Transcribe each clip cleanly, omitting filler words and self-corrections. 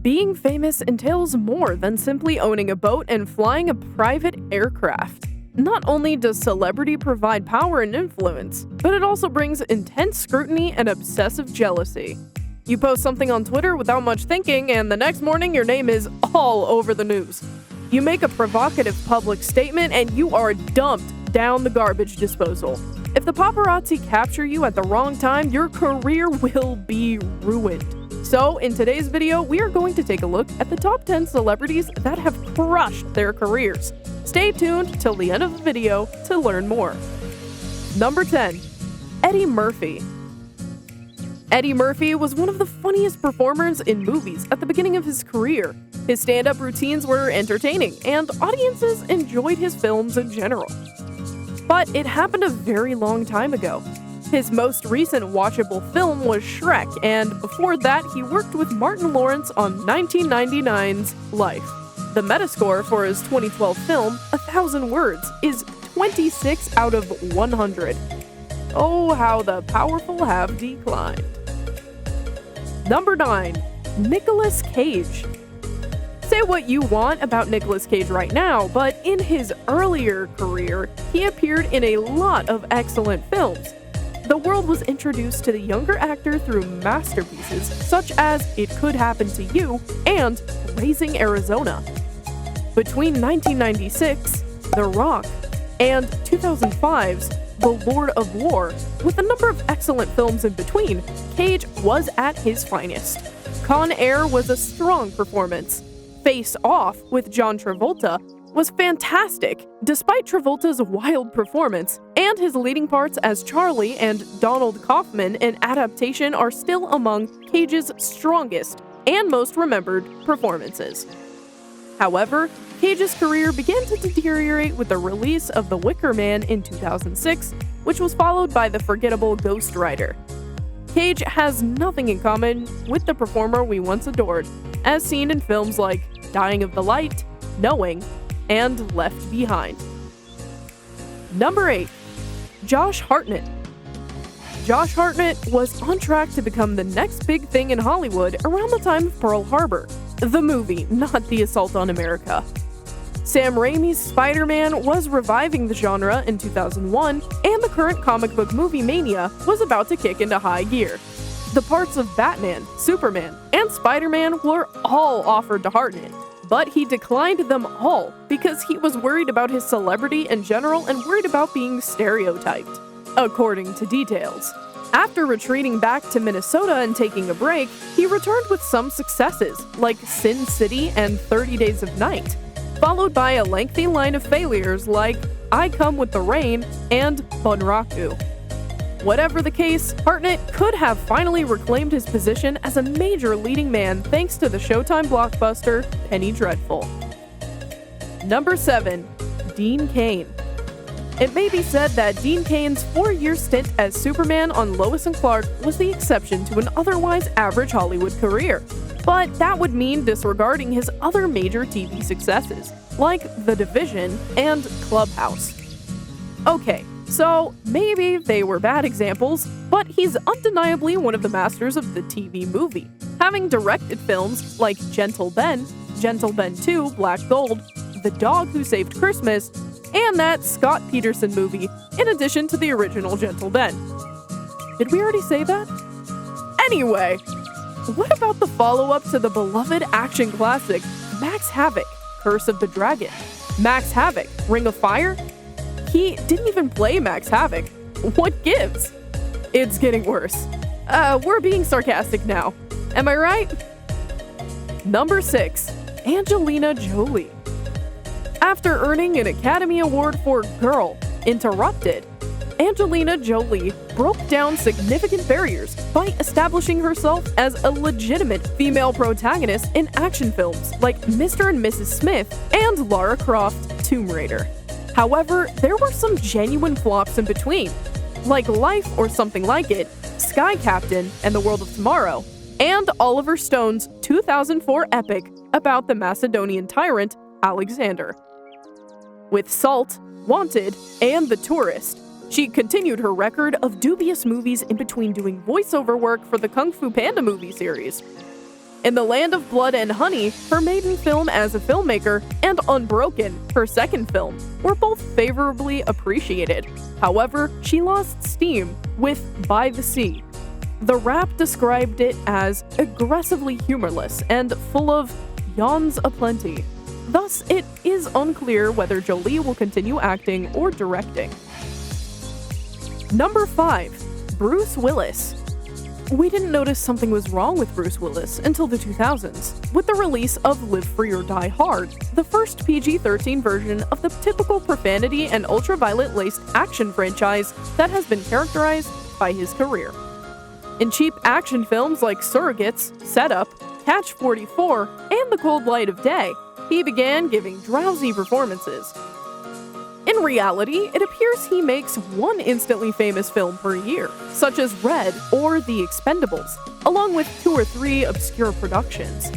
Being famous entails more than simply owning a boat and flying a private aircraft. Not only does celebrity provide power and influence, but it also brings intense scrutiny and obsessive jealousy. You post something on Twitter without much thinking, and the next morning your name is all over the news. You make a provocative public statement, and you are dumped down the garbage disposal. If the paparazzi capture you at the wrong time, your career will be ruined. So, in today's video, we are going to take a look at the top 10 celebrities that have crushed their careers. Stay tuned till the end of the video to learn more. Number 10. Eddie Murphy. Eddie Murphy was one of the funniest performers in movies at the beginning of his career. His stand-up routines were entertaining, and audiences enjoyed his films in general. But it happened a very long time ago. His most recent watchable film was Shrek, and before that, he worked with Martin Lawrence on 1999's Life. The Metascore for his 2012 film, 1,000 Words, is 26 out of 100. Oh, how the powerful have declined. Number 9. Nicolas Cage. Say what you want about Nicolas Cage right now, but in his earlier career, he appeared in a lot of excellent films. The world was introduced to the younger actor through masterpieces such as It Could Happen to You and Raising Arizona. Between 1996, The Rock, and 2005's The Lord of War, with a number of excellent films in between, Cage was at his finest. Con Air was a strong performance. Face Off with John Travolta was fantastic, despite Travolta's wild performance, and his leading parts as Charlie and Donald Kaufman in Adaptation are still among Cage's strongest and most remembered performances. However, Cage's career began to deteriorate with the release of The Wicker Man in 2006, which was followed by the forgettable Ghost Rider. Cage has nothing in common with the performer we once adored, as seen in films like Dying of the Light, Knowing, and Left Behind. Number 8. Josh Hartnett. Josh Hartnett was on track to become the next big thing in Hollywood around the time of Pearl Harbor, the movie, not the assault on America. Sam Raimi's Spider-Man was reviving the genre in 2001, and the current comic book movie mania was about to kick into high gear. The parts of Batman, Superman, and Spider-Man were all offered to Hartnett, but he declined them all because he was worried about his celebrity in general and worried about being stereotyped, according to details. After retreating back to Minnesota and taking a break, he returned with some successes, like Sin City and 30 Days of Night, followed by a lengthy line of failures like I Come With the Rain and Bunraku. Whatever the case, Hartnett could have finally reclaimed his position as a major leading man thanks to the Showtime blockbuster Penny Dreadful. Number 7. Dean Cain. It may be said that Dean Cain's 4-year stint as Superman on Lois and Clark was the exception to an otherwise average Hollywood career, but that would mean disregarding his other major TV successes, like The Division and Clubhouse. Okay, so maybe they were bad examples, but he's undeniably one of the masters of the TV movie, having directed films like Gentle Ben, Gentle Ben 2, Black Gold, The Dog Who Saved Christmas, and that Scott Peterson movie, in addition to the original Gentle Ben. Did we already say that? Anyway, what about the follow-up to the beloved action classic, Max Havoc, Curse of the Dragon? Max Havoc, Ring of Fire? He didn't even play Max Havoc. What gives? It's getting worse. We're being sarcastic now. Am I right? Number 6. Angelina Jolie. After earning an Academy Award for Girl, Interrupted, Angelina Jolie broke down significant barriers by establishing herself as a legitimate female protagonist in action films like Mr. and Mrs. Smith and Lara Croft Tomb Raider. However, there were some genuine flops in between, like Life or Something Like It, Sky Captain and the World of Tomorrow, and Oliver Stone's 2004 epic about the Macedonian tyrant Alexander. With Salt, Wanted, and The Tourist, she continued her record of dubious movies in between doing voiceover work for the Kung Fu Panda movie series. In The Land of Blood and Honey, her maiden film as a filmmaker, and Unbroken, her second film, were both favorably appreciated. However, she lost steam with By the Sea. The Wrap described it as aggressively humorless and full of yawns aplenty. Thus, it is unclear whether Jolie will continue acting or directing. Number 5. Bruce Willis. We didn't notice something was wrong with Bruce Willis until the 2000s, with the release of Live Free or Die Hard, the first PG-13 version of the typical profanity and ultraviolet-laced action franchise that has been characterized by his career. In cheap action films like Surrogates, Setup, Catch 44, and The Cold Light of Day, he began giving drowsy performances. In reality, it appears he makes one instantly famous film per year, such as Red or The Expendables, along with 2 or 3 obscure productions.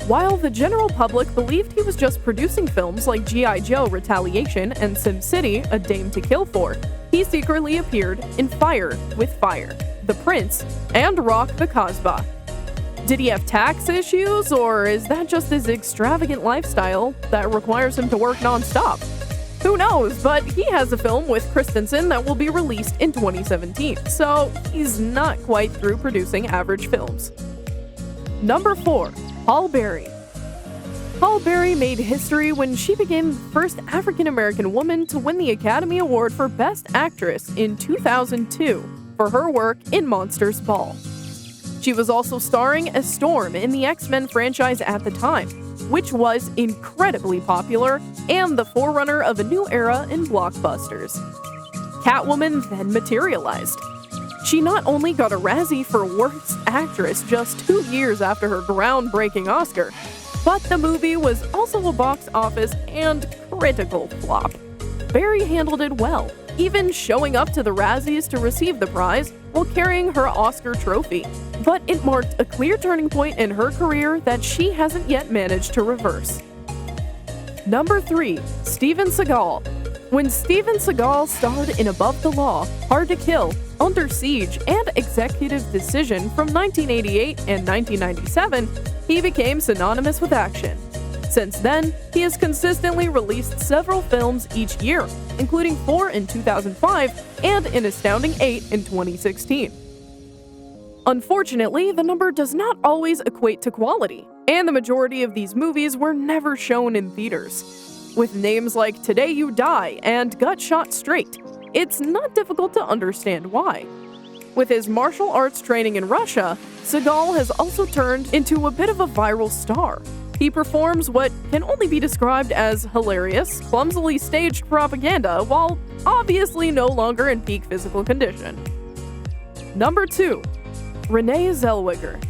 While the general public believed he was just producing films like G.I. Joe Retaliation and SimCity A Dame to Kill For, he secretly appeared in Fire with Fire, The Prince, and Rock the Casbah. Did he have tax issues, or is that just his extravagant lifestyle that requires him to work non-stop? Who knows, but he has a film with Christensen that will be released in 2017, so he's not quite through producing average films. Number 4. Halle Berry. Halle Berry made history when she became the first African-American woman to win the Academy Award for Best Actress in 2002 for her work in Monsters Ball. She was also starring as Storm in the X-Men franchise at the time, which was incredibly popular and the forerunner of a new era in blockbusters. Catwoman then materialized. She not only got a Razzie for Worst Actress just 2 years after her groundbreaking Oscar, but the movie was also a box office and critical flop. Berry handled it well, even showing up to the Razzies to receive the prize while carrying her Oscar trophy. But it marked a clear turning point in her career that she hasn't yet managed to reverse. Number 3. Steven Seagal. When Steven Seagal starred in Above the Law, Hard to Kill, Under Siege, and Executive Decision from 1988 and 1997, he became synonymous with action. Since then, he has consistently released several films each year, including 4 in 2005 and an astounding 8 in 2016. Unfortunately, the number does not always equate to quality, and the majority of these movies were never shown in theaters. With names like Today You Die and Gut Shot Straight, it's not difficult to understand why. With his martial arts training in Russia, Seagal has also turned into a bit of a viral star. He performs what can only be described as hilarious, clumsily staged propaganda while obviously no longer in peak physical condition. Number 2. Renee Zellweger.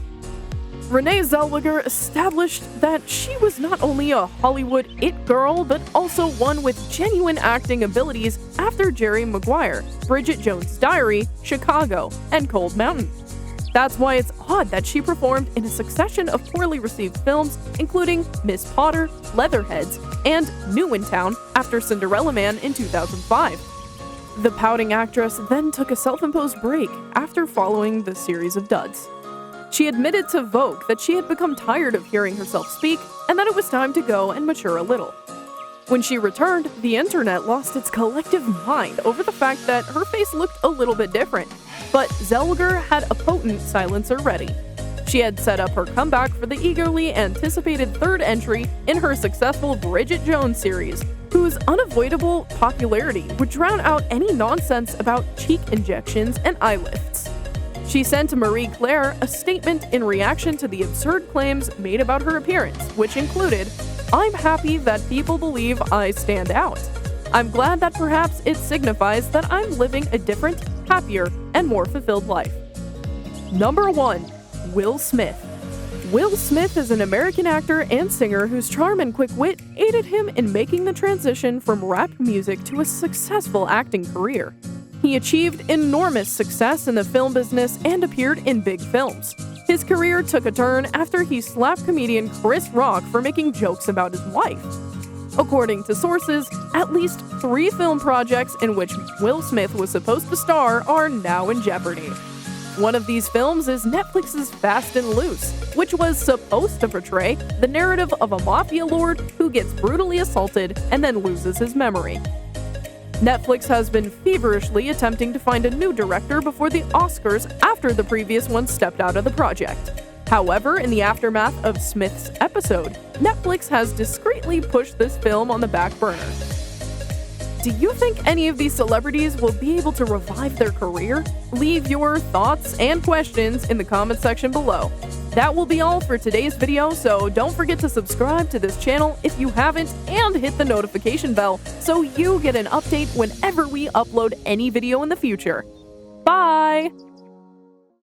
Renee Zellweger established that she was not only a Hollywood it girl, but also one with genuine acting abilities after Jerry Maguire, Bridget Jones' Diary, Chicago, and Cold Mountain. That's why it's odd that she performed in a succession of poorly received films, including Miss Potter, Leatherheads, and New in Town after Cinderella Man in 2005. The pouting actress then took a self-imposed break after following the series of duds. She admitted to Vogue that she had become tired of hearing herself speak and that it was time to go and mature a little. When she returned, the internet lost its collective mind over the fact that her face looked a little bit different, but Zellweger had a potent silencer ready. She had set up her comeback for the eagerly anticipated third entry in her successful Bridget Jones series, whose unavoidable popularity would drown out any nonsense about cheek injections and eye lifts. She sent Marie Claire a statement in reaction to the absurd claims made about her appearance, which included, "I'm happy that people believe I stand out. I'm glad that perhaps it signifies that I'm living a different, happier, and more fulfilled life." Number 1. Will Smith. Will Smith is an American actor and singer whose charm and quick wit aided him in making the transition from rap music to a successful acting career. He achieved enormous success in the film business and appeared in big films. His career took a turn after he slapped comedian Chris Rock for making jokes about his wife. According to sources, at least 3 film projects in which Will Smith was supposed to star are now in jeopardy. One of these films is Netflix's Fast and Loose, which was supposed to portray the narrative of a mafia lord who gets brutally assaulted and then loses his memory. Netflix has been feverishly attempting to find a new director before the Oscars after the previous one stepped out of the project. However, in the aftermath of Smith's episode, Netflix has discreetly pushed this film on the back burner. Do you think any of these celebrities will be able to revive their career? Leave your thoughts and questions in the comment section below. That will be all for today's video, so don't forget to subscribe to this channel if you haven't and hit the notification bell so you get an update whenever we upload any video in the future. Bye!